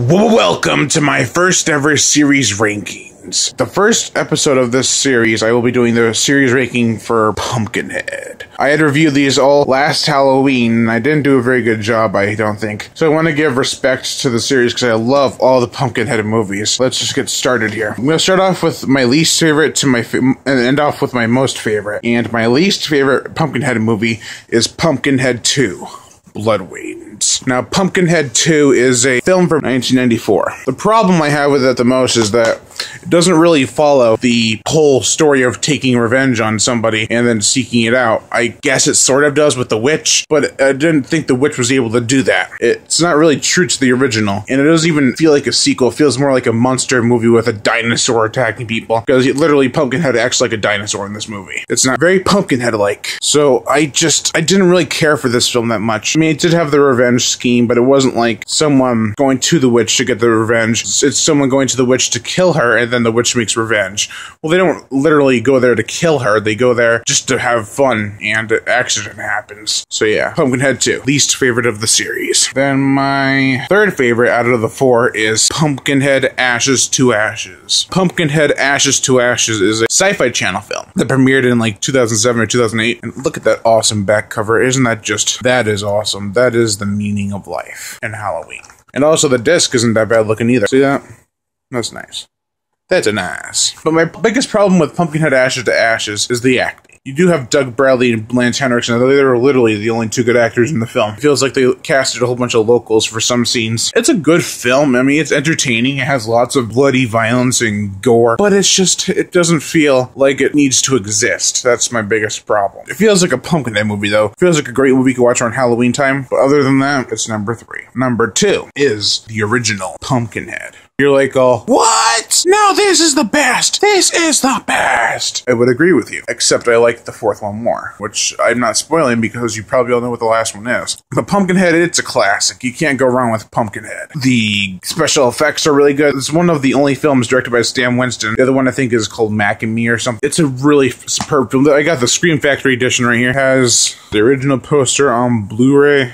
Welcome to my first ever series rankings. The first episode of this series, I will be doing the series ranking for Pumpkinhead. I had reviewed these all last Halloween, and I didn't do a very good job, I don't think. So I want to give respect to the series because I love all the Pumpkinhead movies. Let's just get started here. I'm going to start off with my least favorite to and end off with my most favorite. And my least favorite Pumpkinhead movie is Pumpkinhead 2. Blood Wings. Now, Pumpkinhead 2 is a film from 1994. The problem I have with it the most is that it doesn't really follow the whole story of taking revenge on somebody and then seeking it out. I guess it sort of does with the witch, but I didn't think the witch was able to do that. It's not really true to the original, and it doesn't even feel like a sequel. It feels more like a monster movie with a dinosaur attacking people, because literally Pumpkinhead acts like a dinosaur in this movie. It's not very Pumpkinhead-like. So I didn't really care for this film that much. I mean, it did have the revenge scheme, but it wasn't like someone going to the witch to get the revenge. It's someone going to the witch to kill her, and then the witch makes revenge. Well, they don't literally go there to kill her. They go there just to have fun, and an accident happens. So yeah, Pumpkinhead 2. Least favorite of the series. Then my third favorite out of the four is Pumpkinhead Ashes to Ashes. Pumpkinhead Ashes to Ashes is a Sci-Fi Channel film that premiered in like 2007 or 2008. And look at that awesome back cover. Isn't that just... that is awesome. That is the meaning of life and Halloween. And also the disc isn't that bad looking either. See that? That's nice. That's a nice. But my biggest problem with Pumpkinhead Ashes to Ashes is the acting. You do have Doug Bradley and Lance Henriksen. They were literally the only two good actors in the film. It feels like they casted a whole bunch of locals for some scenes. It's a good film. I mean, it's entertaining. It has lots of bloody violence and gore. But it's just, it doesn't feel like it needs to exist. That's my biggest problem. It feels like a Pumpkinhead movie, though. It feels like a great movie you can watch around Halloween time. But other than that, it's number 3. Number 2 is the original Pumpkinhead. You're like, oh, what? No, this is the best. This is the best. I would agree with you, except I like the fourth one more, which I'm not spoiling because you probably all know what the last one is. But Pumpkinhead, it's a classic. You can't go wrong with Pumpkinhead. The special effects are really good. It's one of the only films directed by Stan Winston. The other one I think is called Mac and Me or something. It's a really superb film. I got the Scream Factory edition right here. It has the original poster on Blu-ray.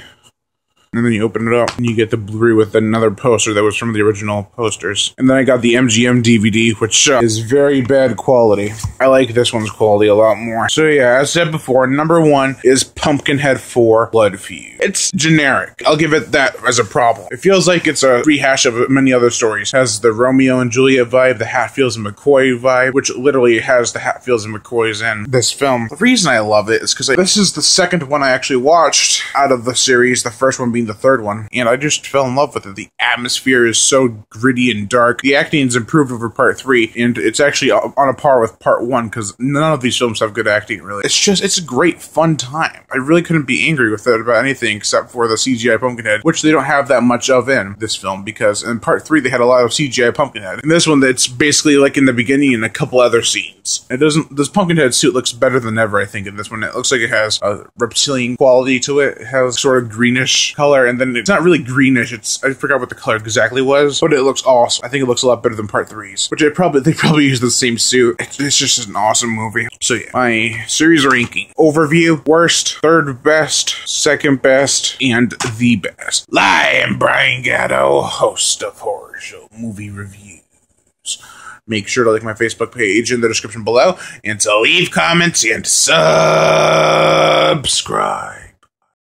And then you open it up, and you get the Blu-ray with another poster that was from the original posters. And then I got the MGM DVD, which is very bad quality. I like this one's quality a lot more. So yeah, as I said before, number 1 is Pumpkinhead 4 Blood Feud. It's generic. I'll give it that as a problem. It feels like it's a rehash of many other stories. It has the Romeo and Juliet vibe, the Hatfields and McCoy vibe, which literally has the Hatfields and McCoys in this film. The reason I love it is because this is the second one I actually watched out of the series, the first one being the third one, and I just fell in love with it. The atmosphere is so gritty and dark. The acting is improved over part 3, and it's actually on a par with part 1, because none of these films have good acting, really. It's a great, fun time. I really couldn't be angry with it about anything except for the CGI Pumpkinhead, which they don't have that much of in this film, because in part 3 they had a lot of CGI Pumpkinhead. In this one, it's basically like in the beginning and a couple other scenes. This Pumpkinhead suit looks better than ever, I think, in this one. It looks like it has a reptilian quality to it. It has sort of greenish color, and then it's not really greenish. I forgot what the color exactly was, but it looks awesome. I think it looks a lot better than part 3's, which they probably use the same suit. It's just an awesome movie. So yeah, my series ranking. Overview: worst, third best, second best, and the best. I am Brian Gatto, host of Horror Show Movie Reviews. Make sure to like my Facebook page in the description below, and to leave comments and subscribe.